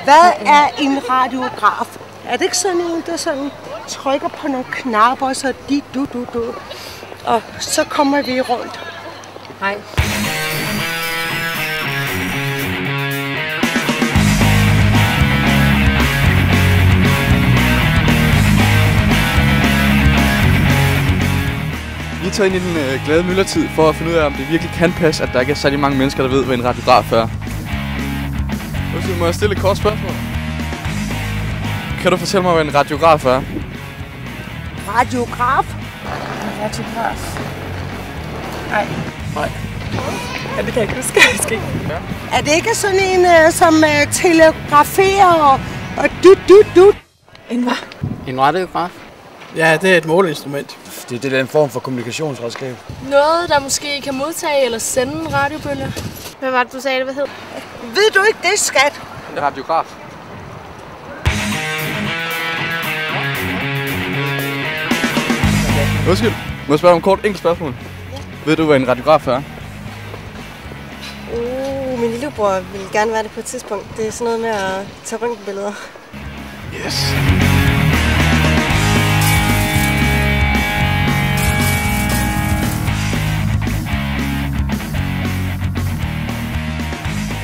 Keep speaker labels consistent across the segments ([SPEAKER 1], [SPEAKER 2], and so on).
[SPEAKER 1] Hvad er en radiograf? Er det ikke sådan en, der sådan trykker på nogle knapper, så du. Og så kommer vi rundt.
[SPEAKER 2] Nej.
[SPEAKER 3] Vi tager ind i den glade myldretid for at finde ud af, om det virkelig kan passe, at der ikke er særlig mange mennesker, der ved, hvad en radiograf er. Må jeg stille et kort spørgsmål? Kan du fortælle mig, hvad en radiograf er?
[SPEAKER 1] Radiograf?
[SPEAKER 2] Radiograf. Nej. Ja, det kan jeg ikke huske.
[SPEAKER 1] Ja. Er det ikke sådan en, som telegraferer og du?
[SPEAKER 2] En hvad?
[SPEAKER 4] En radiograf?
[SPEAKER 5] Ja, det er et måleinstrument.
[SPEAKER 4] Det er en form for kommunikationsredskab.
[SPEAKER 6] Noget, der måske kan modtage eller sende radiobølger.
[SPEAKER 7] Hvad var det, du sagde, det hed?
[SPEAKER 1] Ved du ikke det, skat?
[SPEAKER 3] En radiograf. Undskyld, må jeg spørge om et kort enkelt spørgsmål? Ja. Ved du, hvad en radiograf er?
[SPEAKER 8] Min lillebror ville gerne være det på et tidspunkt. Det er sådan noget med at tage røntgenbilleder.
[SPEAKER 3] Yes.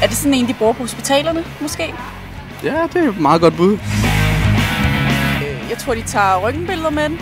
[SPEAKER 2] Er det sådan en, de bruger på hospitalerne, måske?
[SPEAKER 3] Ja, det er et meget godt bud.
[SPEAKER 2] Jeg tror, de tager røntgenbilleder med den.